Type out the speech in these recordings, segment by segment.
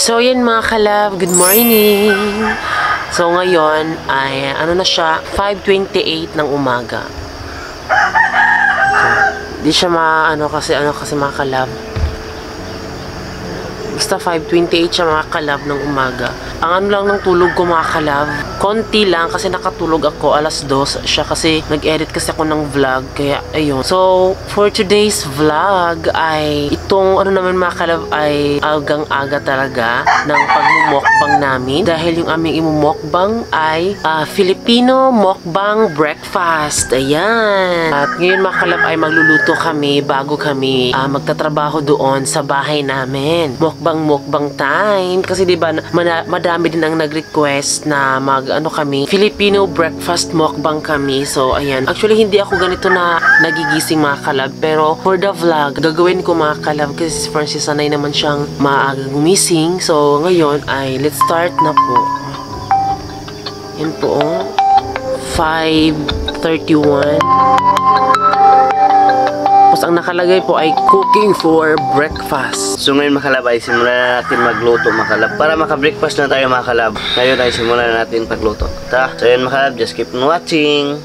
So yan mga kalab, good morning! So ngayon ay ano na siya, 5:28 ng umaga. So, di siya kasi mga kalab. Basta 5:28 siya mga kalab ng umaga. Ang ano lang ng tulog ko mga kalab, konti lang kasi nakatulog ako alas 2 siya kasi nag-edit kasi ako ng vlog, kaya ayun. So for today's vlog ay itong ano naman mga kalab ay agang-aga talaga ng pagmumukbang namin dahil yung aming imumukbang ay Filipino mukbang breakfast. Ayan. At ngayon mga kalab ay magluluto kami bago kami magtatrabaho doon sa bahay namin. Mukbang time kasi diba madami din ang nag-request na kami Filipino breakfast mukbang kami. So ayan, actually hindi ako ganito na nagigising mga kalab, pero for the vlog gagawin ko mga kalab kasi si Francis sanay naman siyang maaga gumising. So ngayon ay let's start na po. Yan po 5:31. Tapos ang nakalagay po ay cooking for breakfast. So ngayon mga kalab ay simulan na natin magluto mga kalab. Para maka-breakfast na tayo mga kalab. Ngayon ay simulan na natin pagluto. So yun mga kalab, just keep on watching.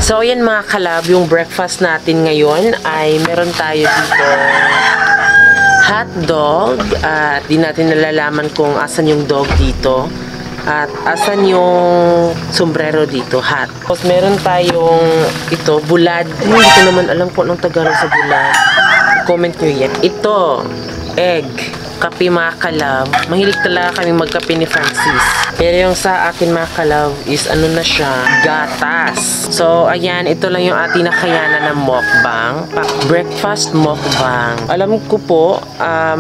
So yan mga kalab, yung breakfast natin ngayon ay meron tayo dito hot dog. At di natin nalalaman kung asan yung dog dito. At asan yung sombrero dito, hat. Tapos meron tayong ito, bulad. Hindi ko naman alam kung anong Tagalog sa bulad. Comment nyo yan. Ito, egg. Kape mga kalab. Mahilig talaga kami magkape ni Francis. Pero yung sa akin mga kalab is ano na siya, gatas. So ayan, ito lang yung ating nakayanan ng mukbang. Breakfast mukbang. Alam ko po,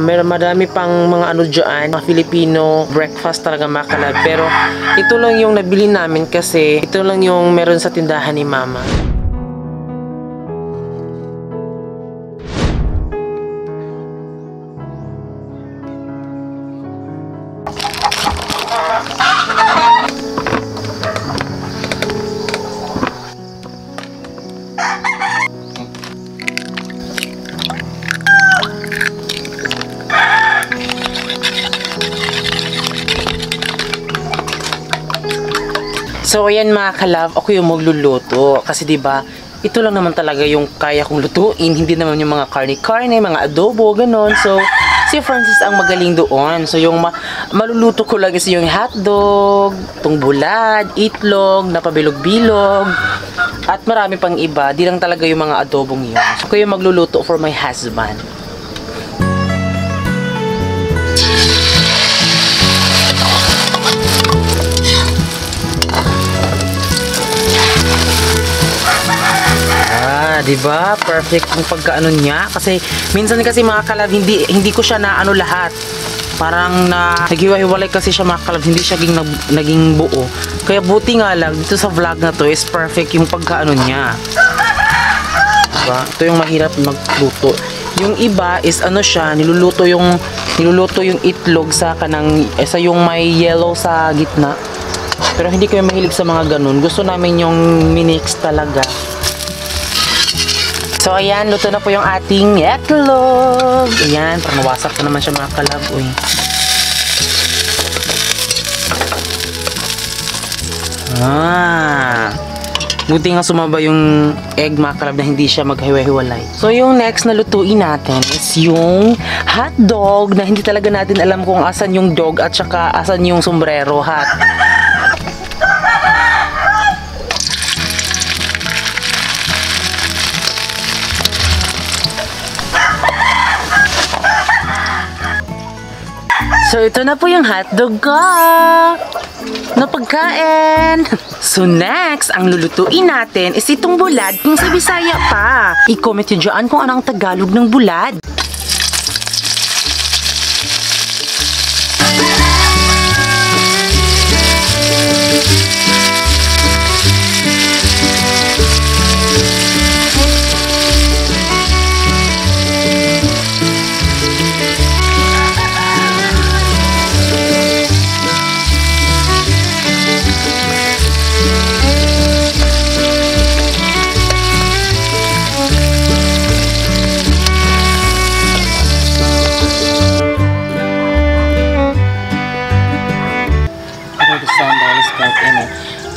madami pang mga dyan, mga Filipino breakfast talaga mga kalab. Pero ito lang yung nabili namin kasi ito lang yung meron sa tindahan ni mama. So ayan mga kalab, ako yung magluluto kasi 'di ba? Ito lang naman talaga yung kaya kong lutuin, hindi naman yung mga karne-karne, mga adobo, ganon. So si Francis ang magaling doon. So yung maluluto ko lang is yung hotdog, itong bulad, itlog, napabilog-bilog, at marami pang iba. Di lang talaga yung mga adobong yun. So ako yung magluluto for my husband. Diba? Perfect yung pagkaano niya. Kasi, minsan kasi mga kalab, hindi ko siya naano lahat. Parang naghiwa-hiwalay kasi siya mga kalab, hindi siya naging buo. Kaya buti nga lang, dito sa vlog na to is perfect yung pagkaano niya. Diba? Ito yung mahirap magluto. Yung iba is ano siya, niluluto yung itlog sa yung may yellow sa gitna. Pero hindi kami mahilig sa mga ganun. Gusto namin yung minix talaga. So ayan, luto na po yung ating itlog. Ayan, parang nawasak na naman siya mga kalab. Uy. Buti nga sumaba yung egg mga kalab na hindi siya maghiwa-hiwalay. So yung next na lutuin natin is yung hot dog na hindi talaga natin alam kung asan yung dog at saka asan yung sombrero hat. So, ito na po yung hotdog ko na pagkain. So, next, ang lulutuin natin is itong bulad kung sa Bisaya pa. I-comment nyo dyan kung anong Tagalog ng bulad.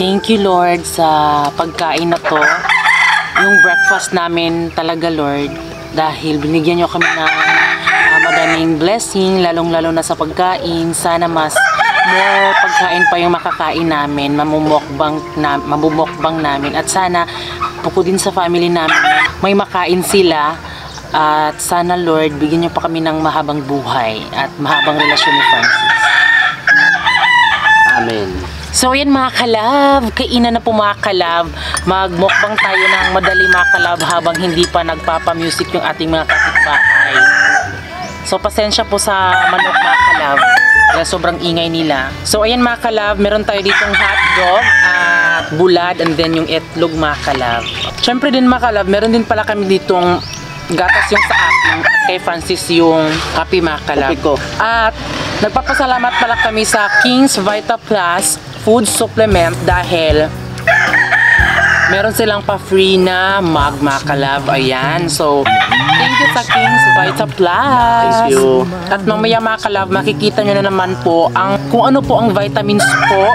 Thank you, Lord, sa pagkain na to. Yung breakfast namin talaga, Lord, dahil binigyan nyo kami ng madaming blessing, lalong-lalo na sa pagkain. Sana mas more pagkain pa yung makakain namin, mamumukbang namin. At sana, bukod din sa family namin, may makain sila. At sana, Lord, bigyan nyo pa kami ng mahabang buhay at mahabang relasyon ni Francis. Amen. So yan mga kalab, kainan na po mga kalab. Magmukbang tayo ng madali mga kalab habang hindi pa nagpapa-music yung ating mga kapitbahay. So pasensya po sa manok mga kalab, dahil sobrang ingay nila. So ayan mga kalab, meron tayo ditong hotdog at bulad and then yung itlog mga kalab. Syempre din mga kalab, meron din pala kami ditong gatas yung sa akin at kay Francis yung kape mga kalab. At nagpapasalamat pala kami sa King's Vita Plus food supplement dahil meron silang pa-free na mug mga kalab. Ayan. So, thank you sa King's Vita Plus. Thank you. At mamaya mga kalab, makikita nyo na naman po kung ano po ang vitamins po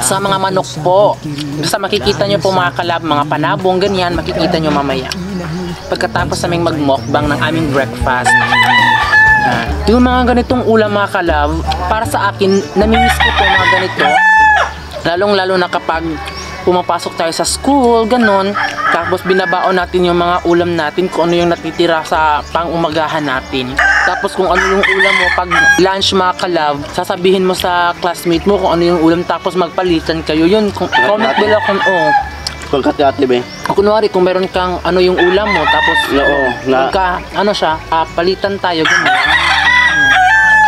sa mga manok po. Basta makikita nyo po mga kalab, mga panabong, ganyan, makikita nyo mamaya. Pagkatapos naming magmukbang ng aming breakfast. Yung mga ganitong ulam mga kalab, para sa akin, namimiss ko po mga ganito. Lalong-lalo na kapag pumapasok tayo sa school, ganon. Tapos binabaon natin yung mga ulam natin, kung ano yung natitira sa pang-umagahan natin. Tapos kung ano yung ulam mo, pag lunch mga kalab, sasabihin mo sa classmate mo kung ano yung ulam, tapos magpalitan kayo. Yun, comment below kung Kung kati-ati ba? kunwari kung meron kang ano yung ulam mo, tapos palitan tayo, gano'n.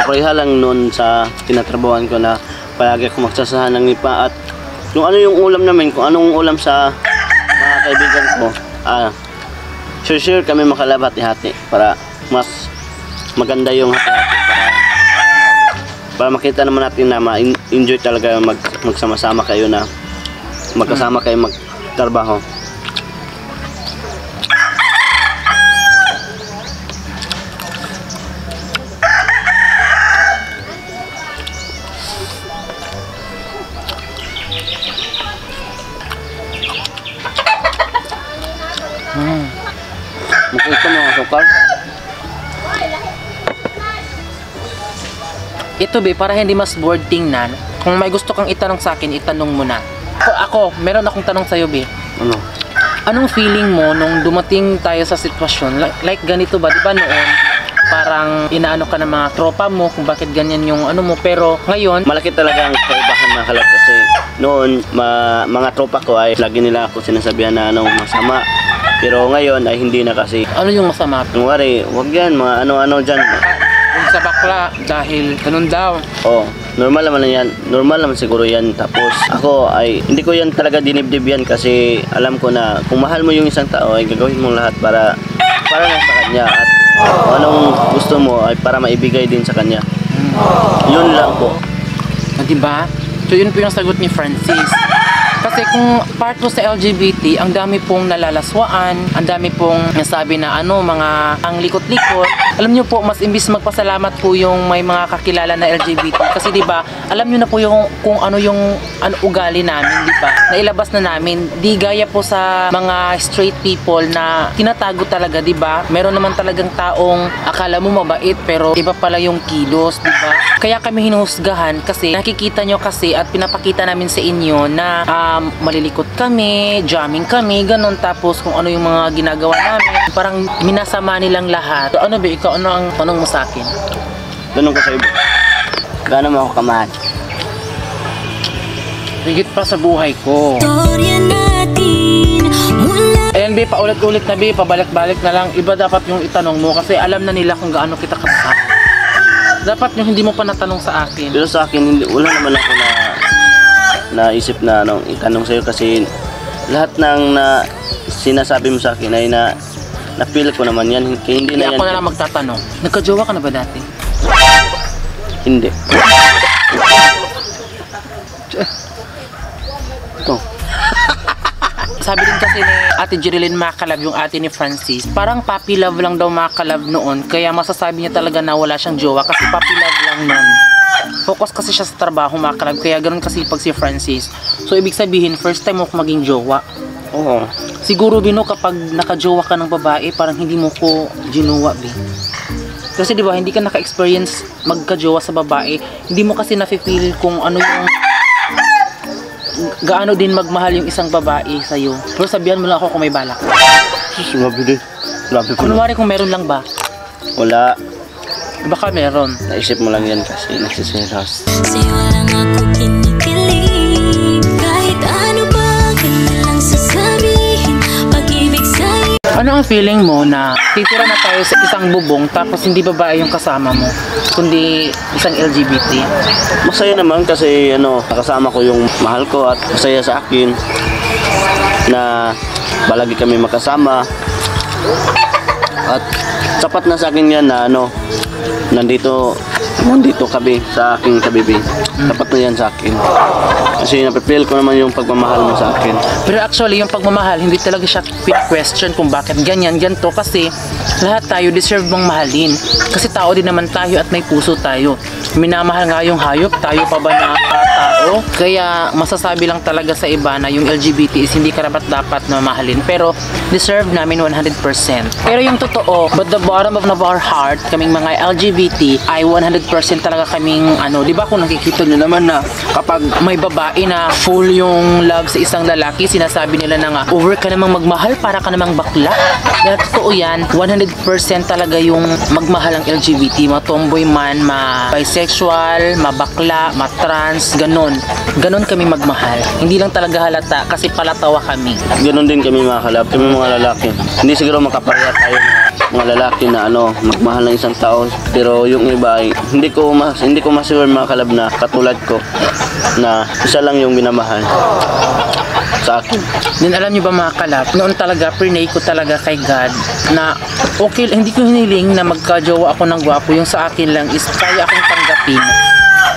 Kapareha lang noon sa tinatrabawan ko na palagi ako magsasahan ng nipa at kung ano yung ulam namin, kung anong ulam sa mga kaibigan ko, sure kami makalab hati-hati para mas maganda yung hati-hati para makita naman natin na ma-enjoy talaga magsama-sama kayo na magkasama kayo magtrabaho. Makita mo ang sukar? Ito be, para hindi mas bored tingnan, kung may gusto kang itanong sa akin, itanong mo na. Ako, meron akong tanong sa'yo be. Ano? Anong feeling mo nung dumating tayo sa sitwasyon? Like ganito ba? Diba noon, parang inaano ka ng mga tropa mo kung bakit ganyan yung ano mo. Pero ngayon, Malaki talaga ang kaibahan na kalab kasi noon, mga tropa ko ay lagi nila ako sinasabihan na anong masama. Pero ngayon ay hindi na kasi. ano yung masama? Kunwari, wag yan, mga ano-ano dyan. Kung sa bakla, dahil ganun daw. Oh, normal naman yan. Normal naman siguro yan. Tapos ako ay hindi ko yan talaga dinibdib yan kasi alam ko na kung mahal mo yung isang tao ay gagawin mo lahat para na sa kanya at kung anong gusto mo ay para maibigay din sa kanya. Yun lang po. Diba? So yun po yung sagot ni Francis. Kasi kung part po sa LGBT, ang dami pong nalalaswaan, ang dami pong nasabi na mga ang likot-likot. Alam nyo po, mas imbis magpasalamat po yung may mga kakilala na LGBT. Kasi diba, alam nyo na po yung kung ano yung ugali namin, diba? Nailabas na namin. Di gaya po sa mga straight people na tinatago talaga, diba? Meron naman talagang taong akala mo mabait, pero iba pala yung kilos, diba? Kaya kami hinuhusgahan kasi nakikita nyo kasi at pinapakita namin sa inyo na malilikot kami, jamming kami, ganun. Tapos kung ano yung mga ginagawa namin, parang minasama nilang lahat. So, ano ba, ikaw, ano ang tanong mo sa akin? Tanong ko sa iba. Gaano mo ako kamahal? Higit pa sa buhay ko. Ayan be, paulit-ulit na be, pabalik-balik na lang. Iba dapat yung itanong mo kasi alam na nila kung gaano kita kamahal. Dapat yung hindi mo pa natanong sa akin. Pero sa akin, wala naman ako na naisip na itanong sa'yo kasi lahat ng sinasabi mo sa akin ay na-feel ko naman yan. Hindi na Kaya yan. ako na lang magtatanong. Nagka-jowa ka na ba dati? Hindi. Ito. Sabi din kasi ni Ate Jerilyn Makalab, yung ate ni Francis, parang puppy love lang daw Makalab noon. Kaya masasabi niya talaga na wala siyang jowa kasi puppy love lang noon. Focus kasi siya sa trabaho mga kalab, kaya ganun kasi pag si Francis. So ibig sabihin, first time mo ko maging jowa. Oo. Siguro Bino, kapag nakajowa ka ng babae, parang hindi mo ko ginuwa, Bi. Kasi di ba hindi ka naka-experience magkajowa sa babae, hindi mo kasi nafe-feel kung ano yung gaano din magmahal yung isang babae sa'yo. Pero sabihan mo lang ako kung may balak. Sus, grabe din. Grabe po. Kunwari kung meron lang ba? Wala. Baka meron. Naisip mo lang yan kasi nagsisiras. Sa'yo lang ako kinikilig. Kahit ano ba kanilang sasabihin, pag-ibig sa'yo. Ano ang feeling mo na titira na tayo sa isang bubong tapos hindi babae yung kasama mo, kundi isang LGBT? Masaya naman kasi nakasama ko yung mahal ko at masaya sa akin na palagi kami makasama. At sapat na sa akin yan na nandito kami sa aking kabibi. Sapat na yan sa akin. Kasi napipil ko naman yung pagmamahal mo sa akin. Pero actually, yung pagmamahal, hindi talaga siya question kung bakit ganyan, ganito. Kasi lahat tayo deserve mong mahalin. Kasi tao din naman tayo at may puso tayo. Minamahal nga yung hayop, tayo pa ba na tao? Kaya masasabi lang talaga sa iba na yung LGBT is hindi karapat dapat na mahalin. Pero deserve namin 100%. Pero yung totoo, but the bottom of our heart, kaming mga LGBT ay 100% talaga kaming di ba kung nakikita nyo naman na kapag may babae na full yung love sa isang lalaki, sinasabi nila na nga, over ka namang magmahal, para ka namang bakla. Dahil totoo yan, 100% talaga yung magmahal ang LGBT, matomboy man, ma-bisexual, mabakla, ma-trans, ganon. Ganon kami magmahal. Hindi lang talaga halata kasi palatawa kami. Ganon din kami mga kalab, kami mga lalaki. Hindi siguro makapareha tayo mga lalaki na magmahal ng isang tao, pero yung iba ay hindi ko masure mga kalab na katulad ko na isa lang yung minamahal sa akin. Then alam niyo ba mga kalap, noon talaga prinay ko talaga kay God na okay, hindi ko hiniling na magkajowa ako ng gwapo, yung sa akin lang is kaya akong tanggapin.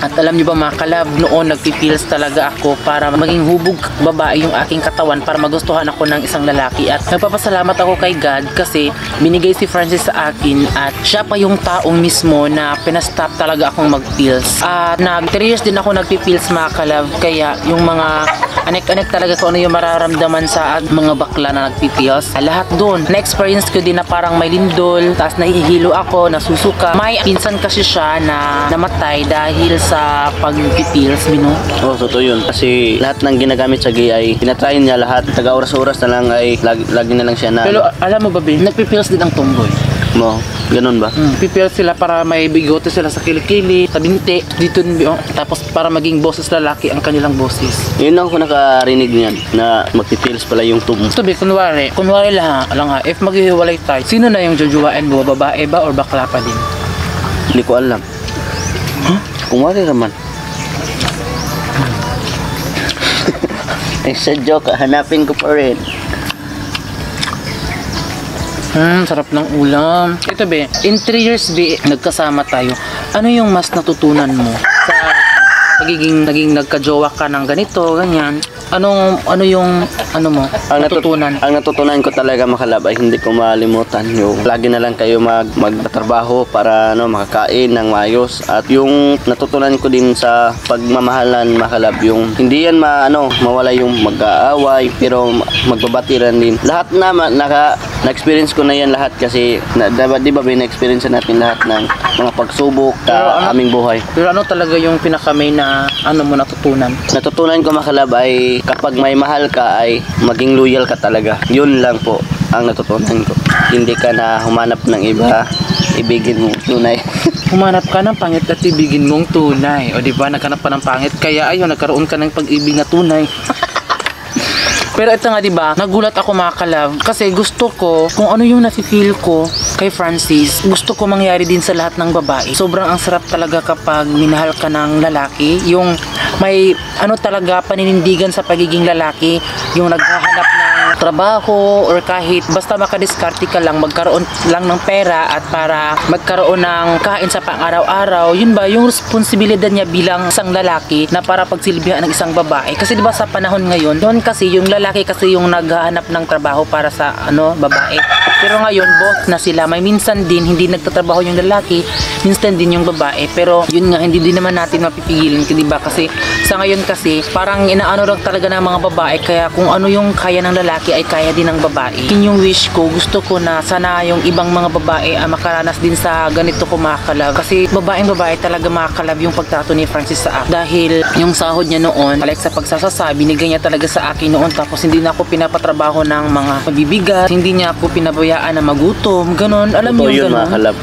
At alam niyo ba mga kalab, noon nagpipils talaga ako para maging hubog babae yung aking katawan, para magustuhan ako ng isang lalaki. At nagpapasalamat ako kay God kasi binigay si Francis sa akin at siya pa yung taong mismo na pinastop talaga akong magpils. At 3 years din ako nagpipils mga kalab, kaya yung mga anek-anek talaga kung ano yung mararamdaman sa mga bakla na nagpipils, lahat doon. Na-experience ko din na parang may lindol, tapos nahihilo ako, nasusuka. May pinsan kasi siya na namatay dahil sa pagpipils, Bino. Oo, totoo yun. Kasi lahat ng ginagamit sa gay ay tinatry niya lahat. Taga oras-oras na lang ay lagi na lang siya na... Pero alam mo ba, Bin, nagpipils din ang tomboy. Mo, ganun ba? Pipils sila para may bigote sila sa kilikili, sa binti, dito, tapos para maging boses lalaki ang kanilang boses. Yun ako nakarinig niyan na magpipils pala yung tubo. Sabi, kunwari lang ha, if maghihiwalay tayo, sino na yung jujuwain mo? Babae ba or bakla pa din? Hindi ko alam. Huh? Kung wari naman. Ay, sa joke, hanapin ko pa rin. Sarap ng ulam. Ito be, in 3 years be, nagkasama tayo. Ano yung mas natutunan mo sa naging nagkajowa ka ng ganito, ganyan? Ano yung natutunan? Ang natutunan ko talaga makalab ay hindi ko malimutan yung lagi na lang kayo magtrabaho para makakain ng maayos. At yung natutunan ko din sa pagmamahalan makalab, yung hindi yan mawala yung mag-aaway, pero magbabatiran din. Lahat na na-experience ko na yan lahat kasi di ba na-experience natin lahat ng mga pagsubok sa aming buhay. Pero ano talaga yung pinakamay na mo natutunan? Natutunan ko makalab ay kapag may mahal ka ay maging loyal ka talaga. Yun lang po ang natutunan ko. Hindi ka na humanap ng iba, ibigin mo tunay. Humanap ka ng pangit at ibigin mong tunay. O di ba, naghanap pa ng pangit, kaya ayun, nagkaroon ka ng pag-ibig na tunay. Pero ito nga, diba, nagulat ako mga kalab kasi gusto ko, kung ano yung nafe-feel ko kay Francis, gusto ko mangyari din sa lahat ng babae. Sobrang ang sarap talaga kapag minahal ka ng lalaki, yung may talaga paninindigan sa pagiging lalaki, yung naghahanap ng trabaho or kahit basta makadiskarte ka lang, magkaroon lang ng pera at para magkaroon ng kain sa pang-araw-araw. Yun ba yung responsibilidad niya bilang isang lalaki na para pagsilbihan ng isang babae? Kasi diba sa panahon ngayon, doon kasi yung lalaki kasi yung naghahanap ng trabaho para sa babae. So Pero ngayon, both na sila. May minsan din, hindi nagtatrabaho yung lalaki, minsan din yung babae. Pero yun nga, hindi din naman natin mapipigilan, diba? Kasi sa ngayon kasi, parang inaano lang talaga ng mga babae, kaya kung ano yung kaya ng lalaki ay kaya din ng babae. Yun yung wish ko, gusto ko na sana yung ibang mga babae makaranas din sa ganito ko mga kalab. Kasi babae talaga mga kalab yung pagtrato ni Francis sa akin. Dahil yung sahod niya noon, like sa pagsasasabi, binigay niya talaga sa akin noon, tapos hindi na ako pinapatrabaho ng mga mabibigat, hindi niya ako pinabayaan na magutom, ganon. Alam niyo yun ganon. mga kalab.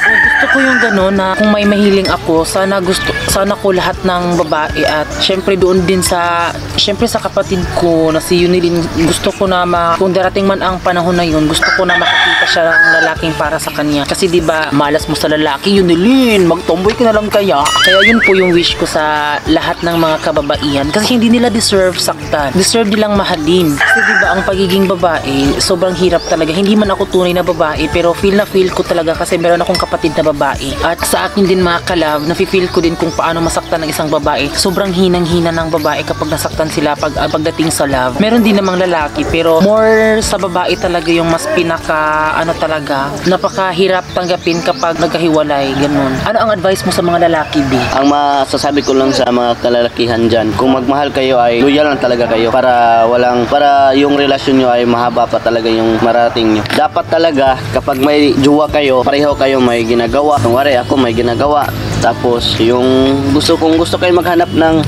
So, gusto ko yung gano'n na kung may mahiling ako, sana ko lahat ng babae at syempre doon din sa kapatid ko na si Yunilin, gusto ko na kung darating man ang panahon na yun, gusto ko na makakita siya ng lalaking para sa kanya. Kasi di ba malas mo sa lalaki, Yunilin, magtomboy ka na lang kaya. Kaya yun po yung wish ko sa lahat ng mga kababaihan. Kasi hindi nila deserve saktan. Deserve nilang mahalin. Kasi di ba ang pagiging babae, sobrang hirap talaga. Hindi man ako tunay na babae, pero feel ko talaga kasi meron akong kapatid na babae. At sa akin din mga kalab, nafe-feel ko din kung paano masaktan ng isang babae. Sobrang hinang-hina ng babae kapag nasaktan sila pagdating sa love. Meron din namang lalaki, pero more sa babae talaga yung mas napakahirap tanggapin kapag nagkahiwalay, ganun. Ano ang advice mo sa mga lalaki, B? Ang masasabi ko lang sa mga kalalakihan dyan, kung magmahal kayo ay loyal lang talaga kayo para yung relasyon nyo ay mahaba pa talaga yung marating nyo. Dapat talaga kapag may jowa kayo, pareho kayo may ginagawa. Kunwari ako may ginagawa. Tapos yung gusto kayo maghanap ng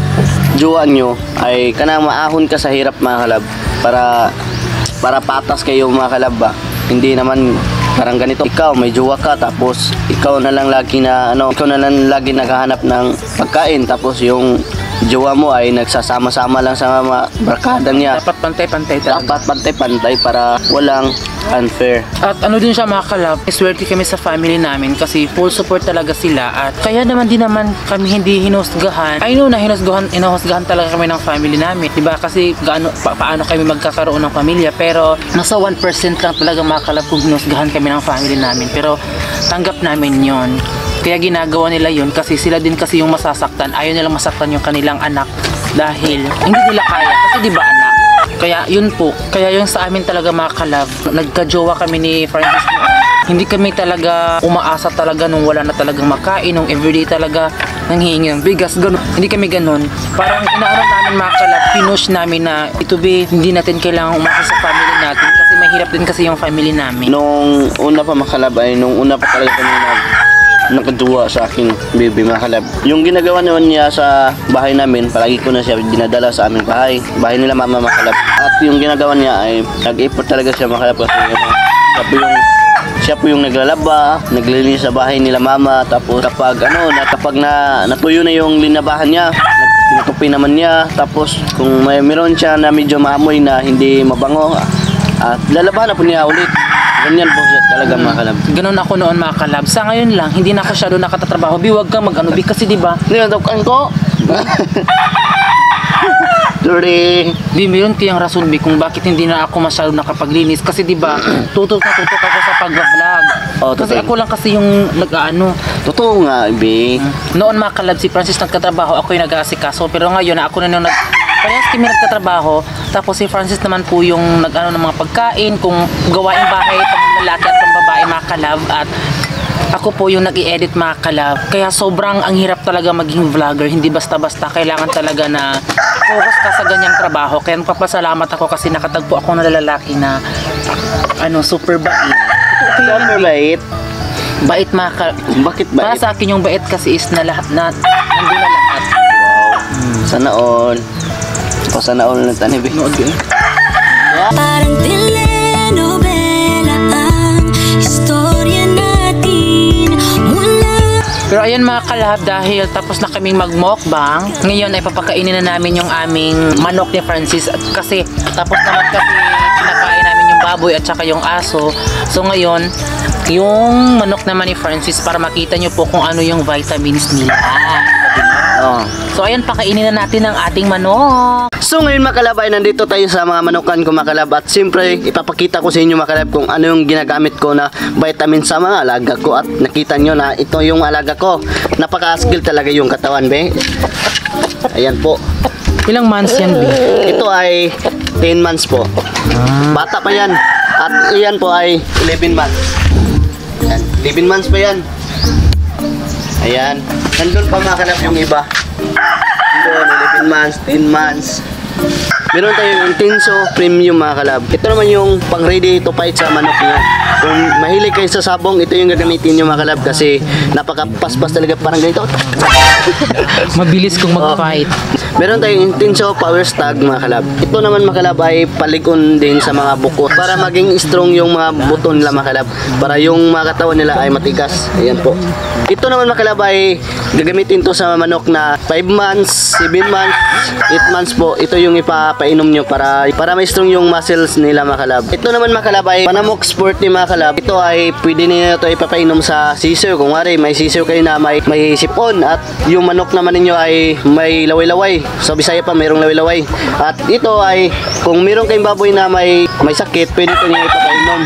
jowa nyo ay kanang maahon ka sa hirap mga kalab. Para patas kayo mga kalab ba. Hindi naman parang ganito, ikaw may jowa ka tapos ikaw na lang lagi naghahanap ng pagkain, tapos yung jowa mo ay nagsasama-sama lang sa mga barkada niya. Dapat pantay-pantay talaga. Dapat pantay-pantay para walang unfair. At ano din siya mga kalab, swerte kami sa family namin kasi full support talaga sila at kaya naman kami hindi hinusgahan. I know na hinusgahan talaga kami ng family namin, diba? Kasi paano kami magkakaroon ng pamilya, pero nasa 1% lang talaga mga kalab kung hinusgahan kami ng family namin, pero tanggap namin yon. Kaya ginagawa nila yun kasi sila din kasi yung masasaktan. Ayaw nilang masaktan yung kanilang anak dahil hindi nila kaya kasi diba anak. Kaya yun po, kaya yung sa amin talaga mga kalab, nagka-jowa kami ni Francis noon. Hindi kami talaga umaasa talaga nung wala na talagang makain, nung everyday talaga nanghihingi ng bigas, ganun. Hindi kami ganun. Parang inaano namin mga kalab, pinush namin na ito hindi natin kailangan umasa sa family natin kasi mahirap din kasi yung family namin. Nung una pa mga kalab ay nung una pa talaga kami nakaduwa sa aking baby mga kalab. Yung ginagawa naman niya sa bahay namin, palagi ko na siya dinadala sa aming bahay nila mama mga kalab. At yung ginagawa niya ay nag-effort talaga siya mga kalab kasi siya po yung naglalaba, naglilinis sa bahay nila mama. Tapos kapag natuyo na yung linabahan niya, tinutupi naman niya. Tapos kung meron siya na medyo maamoy na hindi mabango, at lalabahan na po niya ulit. Ganyan po siya talaga mga kalab. Ganun ako noon mga kalab. Sa ngayon lang, hindi na ako siya doon nakatatrabaho. Huwag kang mag-anubi kasi diba? Nilantokan ko. Sorry. Meron kayang rason kung bakit hindi na ako masyado nakapaglinis. Kasi diba, tutok ako sa pag-vlog. Kasi ako lang kasi yung nag-ano. Totoo nga, Bi. Noon mga kalab, si Francis nagkatrabaho, ako yung nag-aasikaso. Pero ngayon, ako na yung parehas kami nagkatrabaho. Tapos si Francis naman po yung nag-ano ng mga pagkain, kung gawain bahay, pang lalaki at pang babae mga kalab. At ako po yung nag-i-edit mga kalab. Kaya sobrang ang hirap talaga maging vlogger. Hindi basta-basta. Kailangan talaga na focus ka sa ganyang trabaho. Kaya nagpapasalamat ako kasi nakatagpo ako ng lalaki na super bait. Super bait? Bait mga kalab. Bakit bait? Para sa akin yung bait kasi is nandun na lahat. Wow. Sana all. O sana all na tanib. Parang telenovela ang istorya natin mula. Pero ayan mga kalab, dahil tapos na kaming mag-mukbang, ngayon ay papakainin na namin yung aming manok ni Francis. Kasi tapos naman kasi kinakain namin yung baboy at saka yung aso. So ngayon, yung manok naman ni Francis para makita nyo po kung ano yung vitamins nila. So ayan, pakainin na natin ang ating manok. So ngayon mga kalab ay nandito tayo sa mga manukan ko mga kalab. At siyempre ipapakita ko sa inyo mga kalab kung ano yung ginagamit ko na vitamin sa mga alaga ko. At nakita nyo na ito yung alaga ko. Napaka-skill talaga yung katawan, be. Ayan po. Ilang months yan, be? Ito ay 10 months po. Bata pa yan. At iyan po ay 11 months. Ayan, 11 months pa yan. Ayan. Nandun pa mga kalab yung iba. Nandun, 11 months, 10 months. Meron tayong Intenso Premium mga kalab. Ito naman yung pang ready to fight sa manok nyo. Kung mahilig kayo sa sabong, ito yung gagamitin nyo mga kalab kasi napakapaspas talaga, parang ganito. Mabilis kong mag-fight. Meron tayong Intenso Power Stag mga kalab. Ito naman mga kalab ay palikon din sa mga buko para maging strong yung mga buto nila mga kalab. Para yung mga katawan nila ay matigas. Ayan po. Ito naman mga kalab ay gagamitin to sa manok na 5 months, 7 months, 8 months po. Ito yung ipapainom nyo para may strong yung muscles nila mga kalab. Ito naman mga kalab ay Panamok Sporty mga kalab. Ito ay pwede niyo ito ipapainom sa sisiw. Kung wari may sisiw kayo na may sipon at yung manok naman ninyo ay may laway-laway. Sa Bisaya pa mayroong laway-laway. At ito ay kung mayroong kayong baboy na may sakit, pwede ito niyo ipapainom.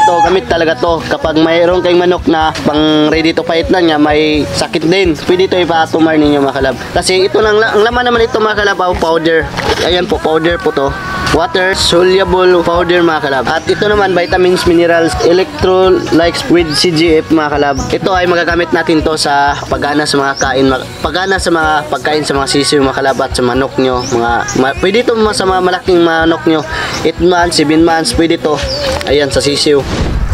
Ito gamit talaga to kapag mayroong kayong manok na pang ready to fight na niya, may sakit din, pwede ito ipatumar ninyo mga kalab. Kasi ito lang, ang laman naman ito mga kalab, powder. Ayan po, powder po to. Water soluble powder mga kalab. At ito naman vitamins, minerals, electrolytes with CGF mga kalab. Ito ay magagamit natin to sa paggana sa mga pagkain sa mga sisiw mga kalab at sa manok nyo. Pwede ito sa mga malaking manok nyo. 8 months, 7 months, pwede to. Ayan sa sisiw.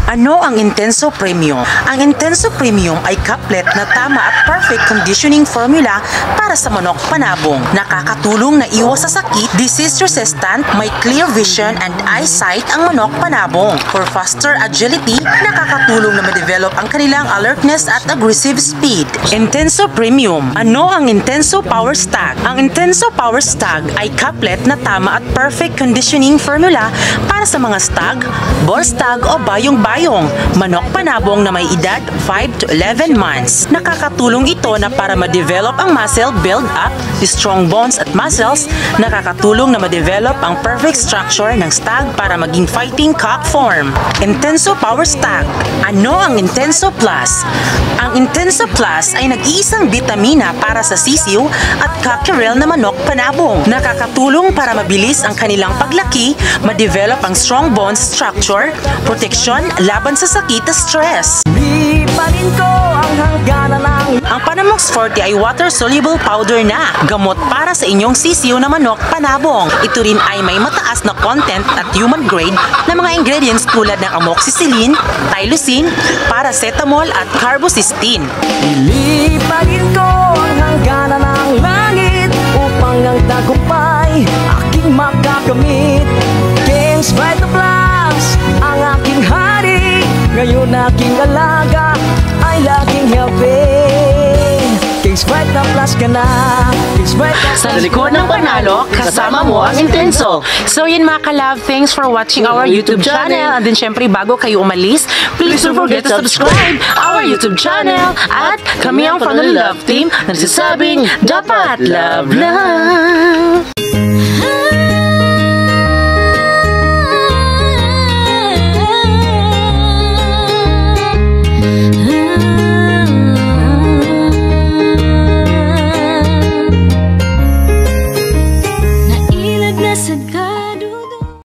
Ano ang Intenso Premium? Ang Intenso Premium ay kaplet na tama at perfect conditioning formula para sa manok panabong. Nakakatulong na iwas sa sakit, disease resistant, may clear vision and eyesight ang manok panabong. For faster agility, nakakatulong na ma-develop ang kanilang alertness at aggressive speed. Intenso Premium. Ano ang Intenso Power Stag? Ang Intenso Power Stag ay kaplet na tama at perfect conditioning formula para sa mga stag, bull stag o bayong-bayong, manok panabong na may edad 5 to 11 months. Nakakatulong ito na para ma-develop ang muscle build-up, strong bones at muscles. Nakakatulong na ma-develop ang perfect structure ng stag para maging fighting cock form. Intenso Power Stag. Ano ang Intenso Plus? Ang Intenso Plus ay nag-iisang bitamina para sa sisiw at cockerel na manok panabong. Nakakatulong para mabilis ang kanilang paglaki, ma-develop ang strong bones structure, protection laban sa sakit at stress. Ang Panamox Forte ay water-soluble powder na gamot para sa inyong sisiw na manok panabong. Ito rin ay may mataas na content at human grade na mga ingredients tulad ng amoxicillin, tylosin, paracetamol at carbocysteine. Ilipagin ko ang hangganan ng langit upang ang tagumpay aking makakamit. Kings Vitaplus ang aking hari, ngayon aking alaga ay laging healthy. Kings Vitaplus ka na, Kings Vitaplus. Sa likod ng panalo, kasama mo ang Intenso. So yun mga kalab, thanks for watching our YouTube channel. And then syempre bago kayo umalis, please don't forget to subscribe our YouTube channel. At kami ang Family Love Team na nagsasabing dapat love lang.